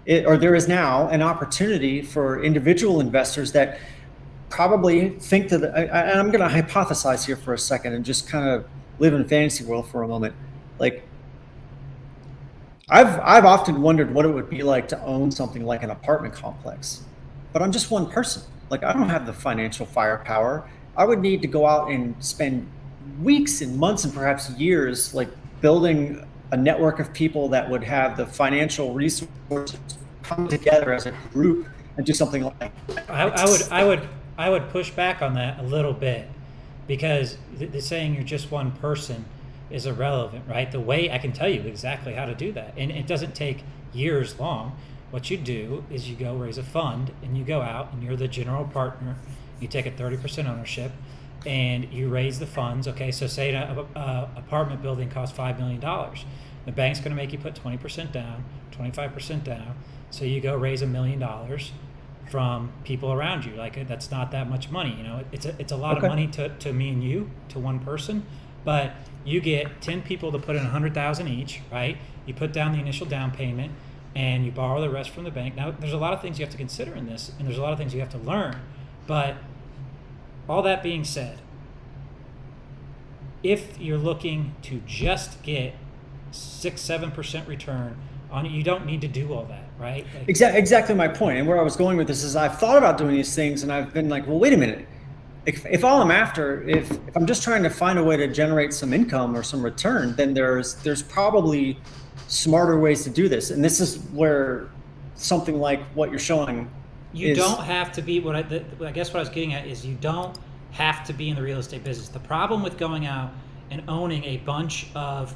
an opportunity for individual investors that probably think that, and I'm going to hypothesize here for a second and just kind of live in fantasy world for a moment. Like, I've often wondered what it would be like to own something like an apartment complex, but I'm just one person. Like, I don't have the financial firepower. I would need to go out and spend weeks and months and perhaps years, like, building a network of people that would have the financial resources come together as a group and do something like that. I would push back on that a little bit because the saying you're just one person is irrelevant, right? The way I can tell you exactly how to do that, and it doesn't take years long. What you do is you go raise a fund and you go out and you're the general partner. You take a 30% ownership and you raise the funds. Okay, so say an apartment building costs $5 million. The bank's going to make you put 20% down, 25% down. So you go raise $1 million from people around you. Like, that's not that much money. You know, it's a lot of money to me and you, to one person, but you get 10 people to put in $100,000 each, right? You put down the initial down payment and you borrow the rest from the bank. Now, there's a lot of things you have to consider in this, and there's a lot of things you have to learn. But all that being said, if you're looking to just get 6-7% return on it, you don't need to do all that, right? Like, Exactly my point. And where I was going with this is I've thought about doing these things and I've been like, well, wait a minute. If all I'm after, if I'm just trying to find a way to generate some income or some return, then there's probably smarter ways to do this. And this is where something like what you're showing you don't have to be, I guess what I was getting at is you don't have to be in the real estate business. The problem with going out and owning a bunch of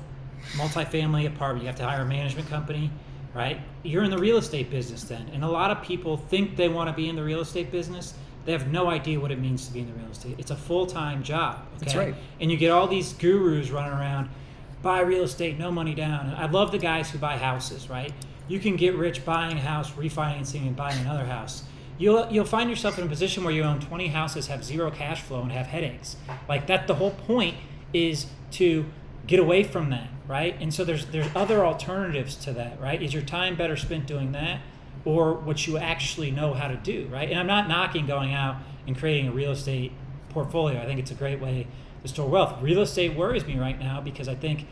multifamily apartment, you have to hire a management company, right? You're in the real estate business then. And a lot of people think they want to be in the real estate business. They have no idea what it means to be in the real estate. It's a full-time job. Okay? That's right. And you get all these gurus running around, buy real estate, no money down. And I love the guys who buy houses, right? You can get rich buying a house, refinancing, and buying another house. You'll find yourself in a position where you own 20 houses, have zero cash flow, and have headaches. Like that, the whole point is to get away from that, right? And so there's other alternatives to that, right? Is your time better spent doing that, or what you actually know how to do, right? And I'm not knocking going out and creating a real estate portfolio. I think it's a great way to store wealth. Real estate worries me right now because I think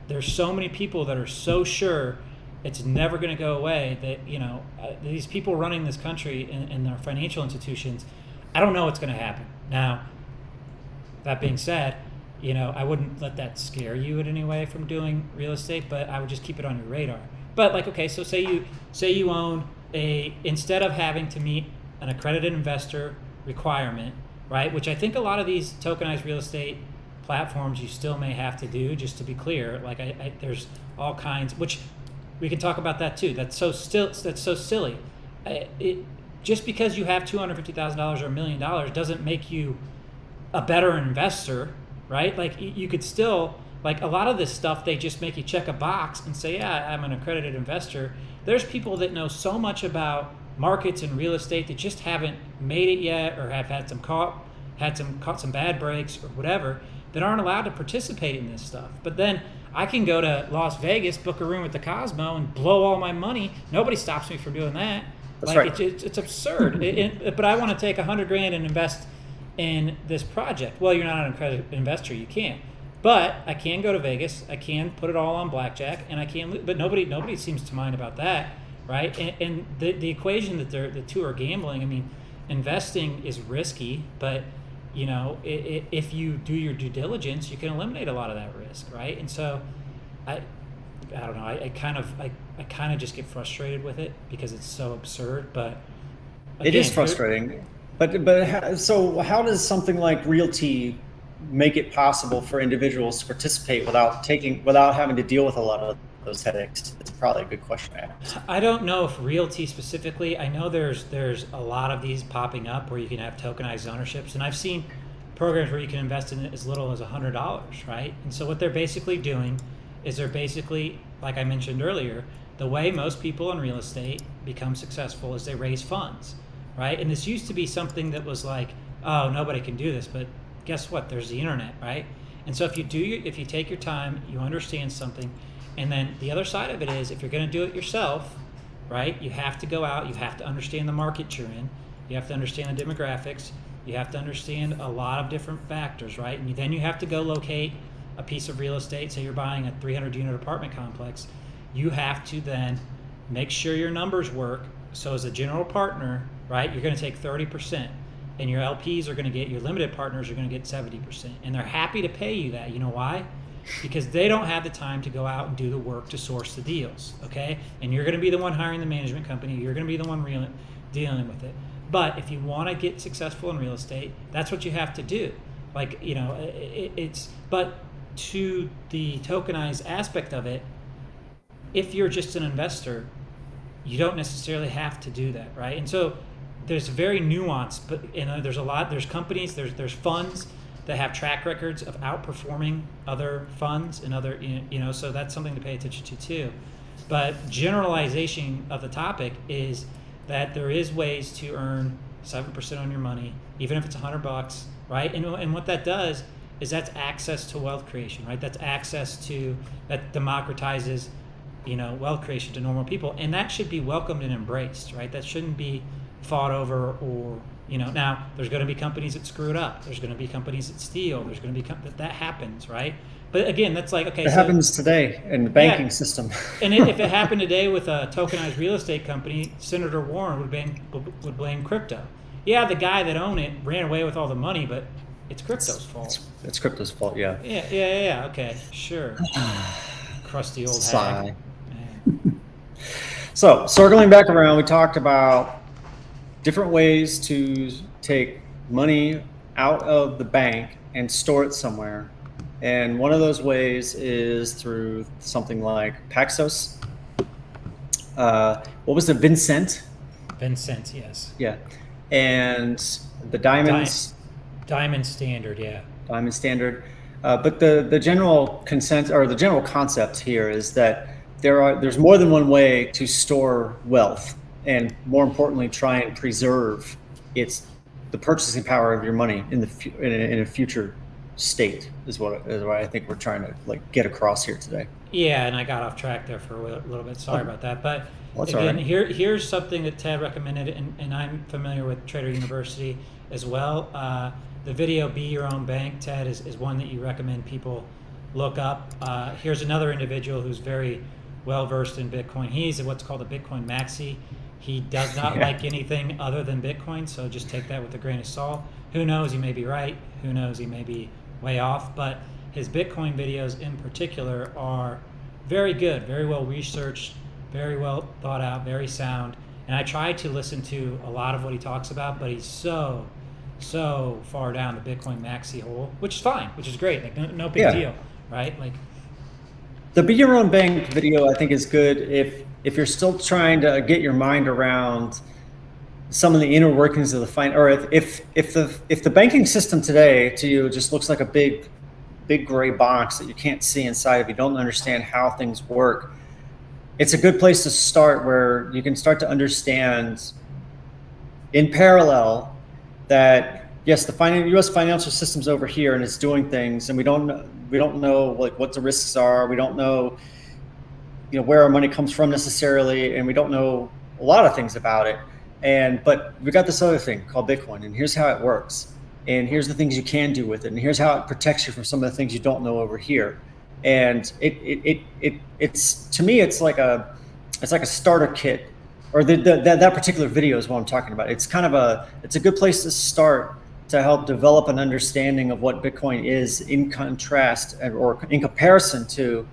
there's so many people that are so sure it's never going to go away that, you know, these people running this country and their financial institutions, I don't know what's going to happen. Now, that being said, you know, I wouldn't let that scare you in any way from doing real estate, but I would just keep it on your radar. But like, okay, so say you own instead of having to meet an accredited investor requirement, right? Which I think a lot of these tokenized real estate platforms you still may have to do, just to be clear. Like there's all kinds, which we can talk about that too. That's so silly. Just because you have $250,000 or $1 million doesn't make you a better investor, right? Like you could still, like a lot of this stuff, they just make you check a box and say, yeah, I'm an accredited investor. there's people that know so much about markets and real estate that just haven't made it yet, or have had caught some bad breaks or whatever, that aren't allowed to participate in this stuff. But then I can go to Las Vegas, book a room at the Cosmo, and blow all my money. Nobody stops me from doing that. That's like, right. It's absurd. But I want to take $100,000 and invest in this project. Well, you're not an accredited investor. You can't. But I can go to Vegas. I can put it all on blackjack, and I can. But nobody seems to mind about that, right? And the equation that the two are gambling. I mean, investing is risky, but if you do your due diligence, you can eliminate a lot of that risk, right? And so, I don't know. I kind of just get frustrated with it because it's so absurd. But again, it is frustrating. So how does something like Realty make it possible for individuals to participate without having to deal with a lot of those headaches? It's probably a good question to ask. I don't know if Realty specifically. I know there's a lot of these popping up where you can have tokenized ownerships, and I've seen programs where you can invest in it as little as $100, right? And so what they're basically doing is like I mentioned earlier, the way most people in real estate become successful is they raise funds, right? And this used to be something that was like, oh, nobody can do this, but guess what? There's the internet, right? And so if you take your time, you understand something, and then the other side of it is, if you're going to do it yourself, right? You have to go out, you have to understand the market you're in, you have to understand the demographics, you have to understand a lot of different factors, right? And then you have to go locate a piece of real estate. Say you're buying a 300-unit apartment complex, you have to then make sure your numbers work. So as a general partner, right, you're going to take 30%. And your LPs are going to get, your limited partners are going to get 70%. And they're happy to pay you that. You know why? Because they don't have the time to go out and do the work to source the deals, okay? And you're going to be the one hiring the management company. You're going to be the one dealing with it. But if you want to get successful in real estate, that's what you have to do. Like, but to the tokenized aspect of it, if you're just an investor, you don't necessarily have to do that, right? And so there's very nuanced, but there's companies, there's funds that have track records of outperforming other funds and other, so that's something to pay attention to too. But generalization of the topic is that there is ways to earn 7% on your money, even if it's $100, right? And what that does is that's access to wealth creation, right? That's access to, that democratizes, wealth creation to normal people. And that should be welcomed and embraced, right? That shouldn't be fought over, or now there's going to be companies that screw it up, there's going to be companies that steal, there's going to be that happens, right? But again, that's like, okay, it happens today in the banking system. And if it happened today with a tokenized real estate company, Senator Warren would blame crypto. Yeah, the guy that owned it ran away with all the money, but it's crypto's fault. It's crypto's fault. Yeah. Yeah. Okay, sure. Crusty old Sigh. hag. So circling back around, we talked about different ways to take money out of the bank and store it somewhere. And one of those ways is through something like Paxos. What was it? Vincent? Vincent, yes. Yeah. And the Diamonds. Diamond Standard, yeah. Diamond Standard. But the general consent, or the general concept here, is that there's more than one way to store wealth, and more importantly, try and preserve the purchasing power of your money in a future state is what I think we're trying to get across here today. Yeah, and I got off track there for a little bit. Sorry about that. But again, right. here's something that Ted recommended, and I'm familiar with Trader University as well. The video "Be Your Own Bank," Ted, is one that you recommend people look up. Here's another individual who's very well versed in Bitcoin. He's what's called a Bitcoin maxi. He does not like anything other than Bitcoin, so just take that with a grain of salt. Who knows, he may be right. Who knows, he may be way off. But his Bitcoin videos in particular are very good, very well researched, very well thought out, very sound. And I try to listen to a lot of what he talks about, but he's so far down the Bitcoin maxi hole, which is fine, which is great. Like no big deal, right? Like the Be Your Own Bank video, I think, is good if you're still trying to get your mind around some of the inner workings of the or if the banking system today to you just looks like a big gray box that you can't see inside, if you don't understand how things work, it's a good place to start where you can start to understand in parallel that yes, the U.S. financial system's over here and it's doing things, and we don't know like what the risks are. We don't know, where our money comes from necessarily, and we don't know a lot of things about it. But we got this other thing called Bitcoin, and here's how it works, and here's the things you can do with it, and here's how it protects you from some of the things you don't know over here. And it's to me, it's like a starter kit, or that particular video is what I'm talking about. It's it's a good place to start to help develop an understanding of what Bitcoin is in contrast or in comparison to,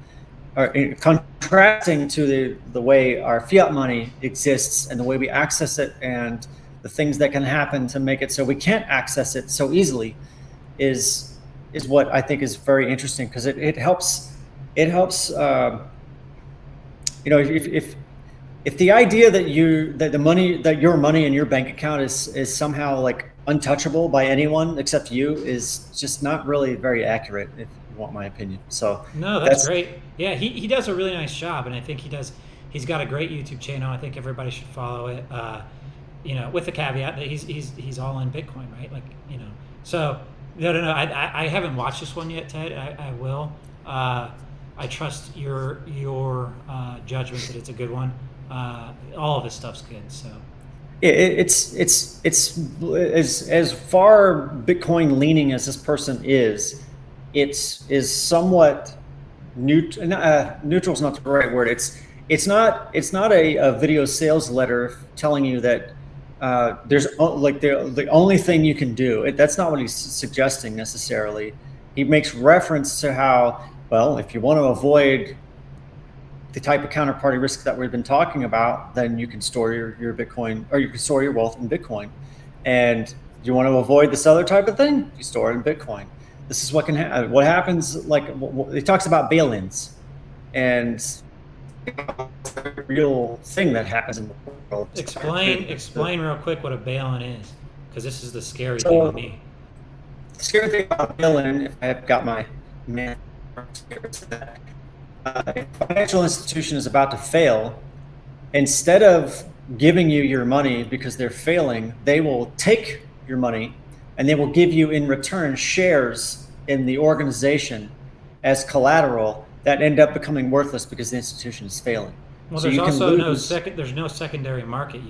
or in contrasting to the way our fiat money exists and the way we access it, and the things that can happen to make it so we can't access it so easily is what I think is very interesting, because it helps if the idea that your money in your bank account is somehow like untouchable by anyone except you is just not really very accurate, if you want my opinion. So No, that's great. Yeah, he does a really nice job, and I think he's got a great YouTube channel. I think everybody should follow it. With the caveat that he's all in Bitcoin, right? So no. I haven't watched this one yet, Ted. I will. I trust your judgment that it's a good one. All of his stuff's good. So it's as far Bitcoin leaning as this person is somewhat neutral. Neutral is not the right word. It's not a video sales letter telling you that there's like the only thing you can do. That's not what he's suggesting necessarily. He makes reference to how, well, if you want to avoid the type of counterparty risk that we've been talking about, then you can store your Bitcoin, or you can store your wealth in Bitcoin. And you want to avoid this other type of thing, you store it in Bitcoin. This is what can happen. What happens, like he talks about bail-ins, and a real thing that happens in the world. Explain real quick what a bail-in is, because this is the scary thing to me. The scary thing about bail-in, if I've got my man, is that if a financial institution is about to fail, instead of giving you your money because they're failing, they will take your money and they will give you in return shares in the organization as collateral that end up becoming worthless because the institution is failing. Well, there's also there's no secondary market.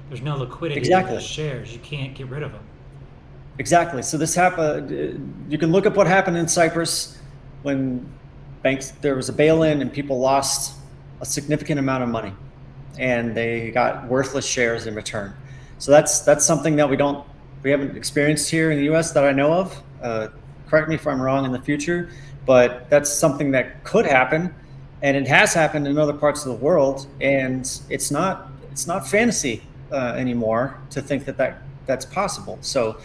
There's no liquidity in those shares. You can't get rid of them. Exactly. So this happened. You can look up what happened in Cyprus when there was a bail-in and people lost a significant amount of money, and they got worthless shares in return. So that's something that we haven't experienced here in the U.S. that I know of. Correct me if I'm wrong in the future, but that's something that could happen, and it has happened in other parts of the world. And it's not fantasy anymore to think that's possible. So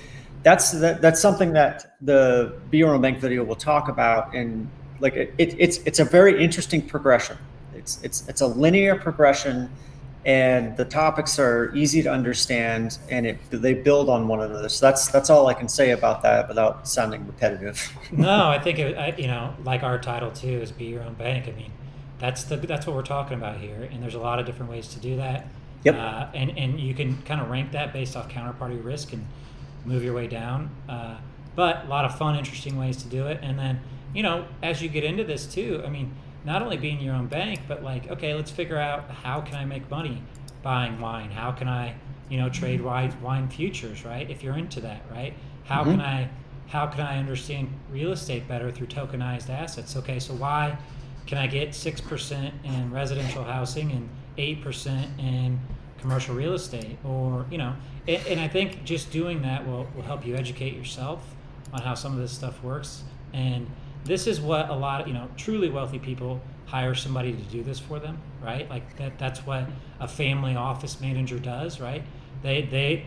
that's something that the Be Your Own Bank video will talk about, and like it's a very interesting progression. It's a linear progression, and the topics are easy to understand, and they build on one another. So that's all I can say about that without sounding repetitive. No, I think like our title too is Be Your Own Bank. I mean, that's what we're talking about here, and there's a lot of different ways to do that. Yep. And you can kind of rank that based off counterparty risk and move your way down. But a lot of fun, interesting ways to do it. And then, as you get into this too, I mean, not only being your own bank, but like, okay, let's figure out how can I make money buying wine? How can I, trade wine futures, right? If you're into that, right? How can I understand real estate better through tokenized assets? Okay, so why can I get 6% in residential housing and 8% in commercial real estate? Or, and I think just doing that will help you educate yourself on how some of this stuff works. And this is what a lot of, truly wealthy people hire somebody to do this for them, right? Like that's what a family office manager does, right? They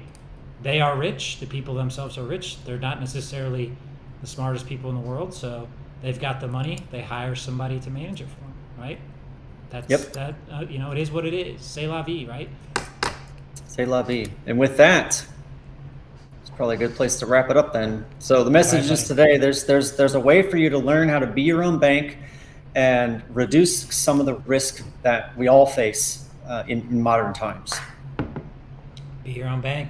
are rich. The people themselves are rich. They're not necessarily the smartest people in the world, so they've got the money. They hire somebody to manage it for them, right? That it is what it is. C'est la vie, right? C'est la vie. And with that, it's probably a good place to wrap it up then. So the message is today, there's a way for you to learn how to be your own bank and reduce some of the risk that we all face in modern times. Be your own bank.